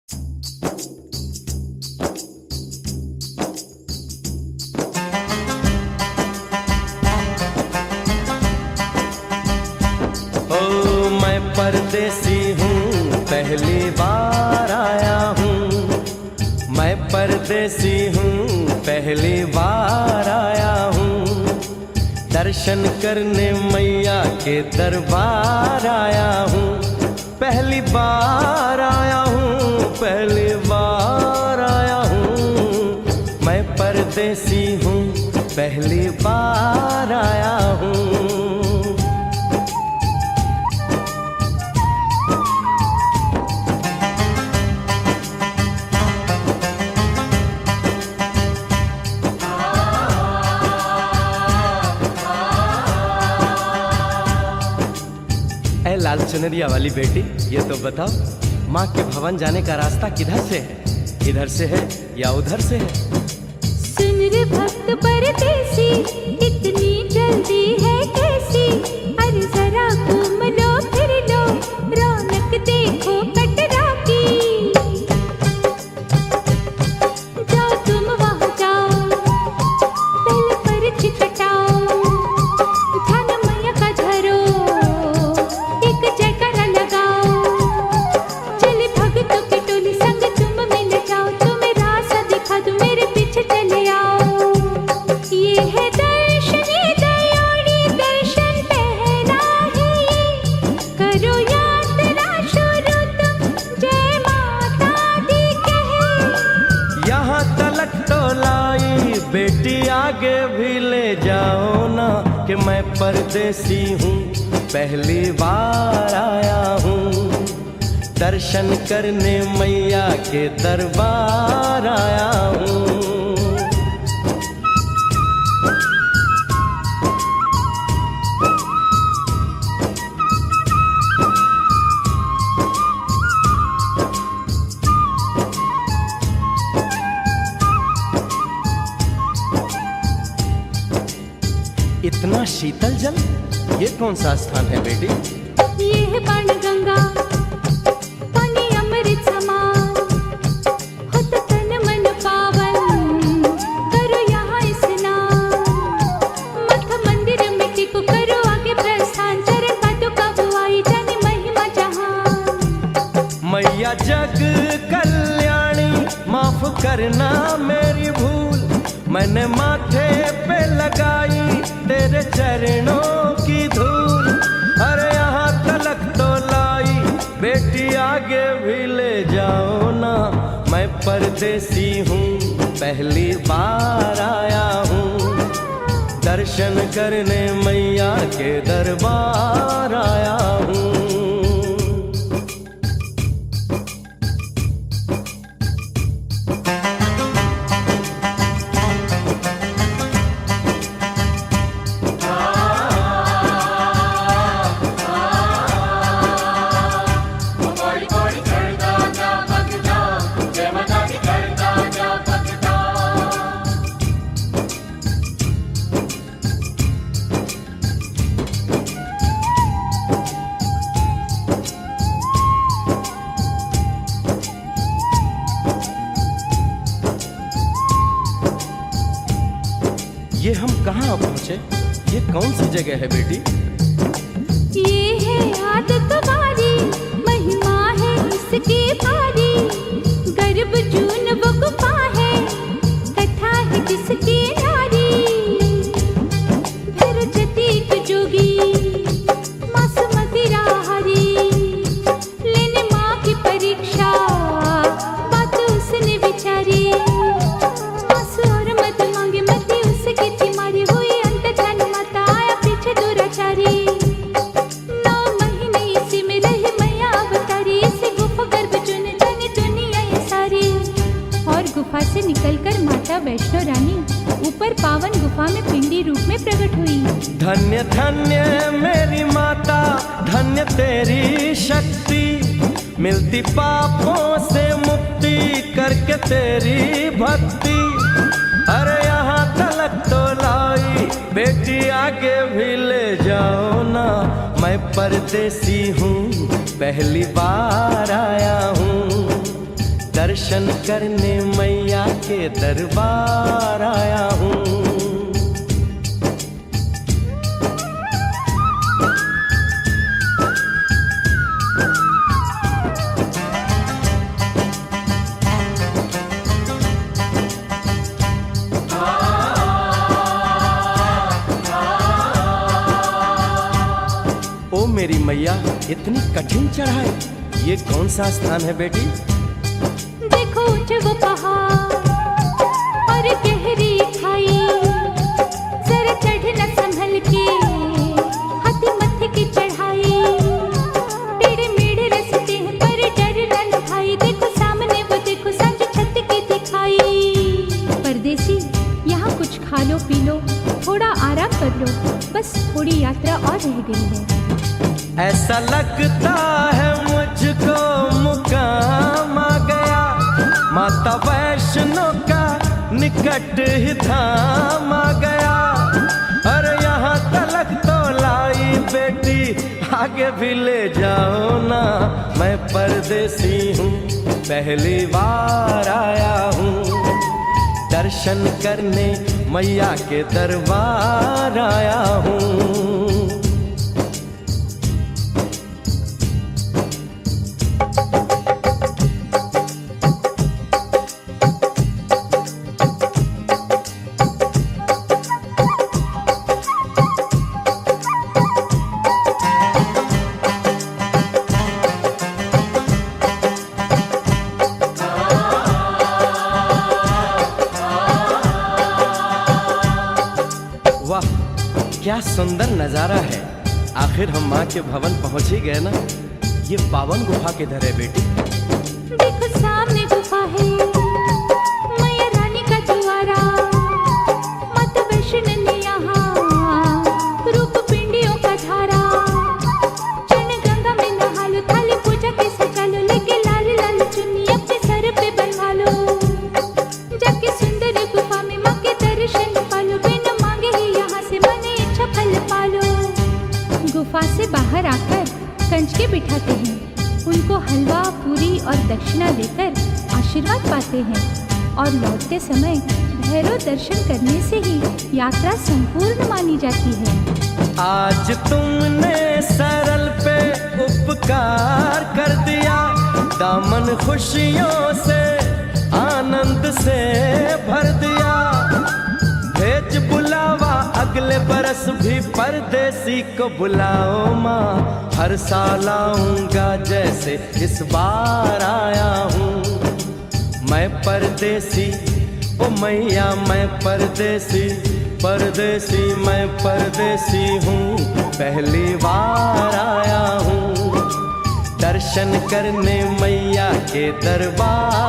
ओ मैं परदेसी हूँ, पहली बार आया हूँ। मैं परदेसी हूँ, पहली बार आया हूँ। दर्शन करने मैया के दरबार आया हूँ। पहली बार आया हूँ, पहली बार आया हूँ। मैं परदेसी हूँ, पहली बार आया हूँ। ऐ लाल चुनरिया वाली बेटी, ये तो बताओ माँ के भवन जाने का रास्ता किधर से है? इधर से है या उधर से है? सुन रे भक्त परदेसी, इतनी जल्दी है कैसी? अरे जरा घूम लो फिर लो, रौनक देखो कटरा की। जाओ तुम वहाँ जाओ, पहले पर्ची कटाओ, ध्यान मैया का धरो, एक जयकारा लगाओ। चले भक्तों की टोली संग तुम मिल जाओ, तुम्हें रास्ता दिखा दूं, मेरे पीछे चले आओ। ये है दर्शन दयाड़ी दर्शन पहला है ये, करो यात्रा शुरू तुम, जय माता दी कहे। यहाँ तलक तो लाई बेटी, आगे भी ले जाओ ना, कि मैं परदेसी हूँ, पहली बार आया हूँ। दर्शन करने मैया के दरबार आया हूँ। इतना शीतल जल, ये कौन सा स्थान है बेटी? ये है बाण गंगा, पानी अमृत समान, होत तन मन पावन, करो यहाँ स्नान। मठ मंदिर में टिको, करो आगे प्रस्थान, चरण पादुका बुआई, जाने महिमा जहान। मैया जग कल्याणी, माफ करना मेरी भूल, मैंने माथे पे लगाई तेरे चरणों की धूल। अरे यहाँ तलक तो लाई बेटी, आगे भी ले जाओ ना, मैं परदेसी हूँ, पहली बार आया हूँ। दर्शन करने मैया के दरबार आया हूँ। ये हम कहाँ पहुँचे? ये कौन सी जगह है बेटी? ये है आदत वाली, महिमा है इसकी भारी, गर्भ जून वो गुफा है, कथा है जिसकी नारी। भैरव जतीक जोगी, मासूमती राहरी, लेने माँ की परीक्षा, बात उसने विचारी। आंसू और मत मांगे, मती उसकी थी मारी, हुई अंत ध्यान माता, आया पीछे दुराचारी। 9 महीने इसी में रही मैया अवतारी, इसी गुफा गर्भ चुन जाने दुनिया ये सारी। और गुफा से निकलकर माता वैष्णो रानी ऊपर पावन गुफा में पिंडी रूप में प्रकट हुई। धन्य धन्य मेरी माता, धन्य तेरी शक्ति, मिलती पापों से मुक्ति करके तेरी भक्ति। अरे यहाँ तलक तो लाई बेटी, आगे भी ले जाओ ना, मैं परदेसी हूँ, पहली बार आया हूँ। दर्शन करने मैया के दरबार आया हूँ। ओ मेरी मैया, इतनी कठिन चढ़ाई, ये कौन सा स्थान है बेटी? देखो ऊंचे वो पहाड़ और गहरी खाई, जरा चढ़ना संभल के, हाथी मत्थे की चढ़ाई, टेढ़े मेढ़े रास्ते हैं पर डरना न भाई, देखो सामने वो देखो सांझ छत की दिखाई। परदेसी, यहाँ कुछ खा लो पी लो, थोड़ा आराम कर लो, बस थोड़ी यात्रा और रह गई है। ऐसा लगता है मुझको मुकाम आ गया, माता वैष्णो का निकट ही धाम आ गया। अरे यहाँ तलक तो लाई बेटी, आगे भी ले जाओ ना, मैं परदेसी हूँ, पहली बार आया हूँ। दर्शन करने मैया के दरबार आया हूँ। वाह, क्या सुंदर नजारा है। आखिर हम माँ के भवन पहुंच ही गए ना। ये पावन गुफा किधर है बेटी? देखो सामने गुफा है, मैया रानी का द्वारा, माता वैष्णो ने यहाँ रूप पिंडियों का धारा। चरण गंगा में नहा लो, थाली पूजा के सजा लो, लेके लाल लाल चुन्नी अपने सर पे बनवा लो, जाके सुंदर गुफा में माँ के दर्शन पालो, बिना मांगे ही यहाँ से मन इच्छा फल पालो। गुफा से बाहर आकर कंचके बिठाते हैं, उनको हलवा पूरी और दक्षिणा देकर आशीर्वाद पाते हैं, और लौटते समय भैरव दर्शन करने से ही यात्रा संपूर्ण मानी जाती है। आज तुमने सरल पे उपकार कर दिया, दामन खुशियों से आनंद से भर दिया। भेज बुलावा अगले बरस भी परदेसी को बुलाओ माँ, हर साल आऊंगा जैसे इस बार आया हूँ। मैं परदेसी, ओ मैया मैं परदेसी, परदेसी मैं परदेसी हूँ, पहली बार आया हूँ। दर्शन करने मैया के दरबार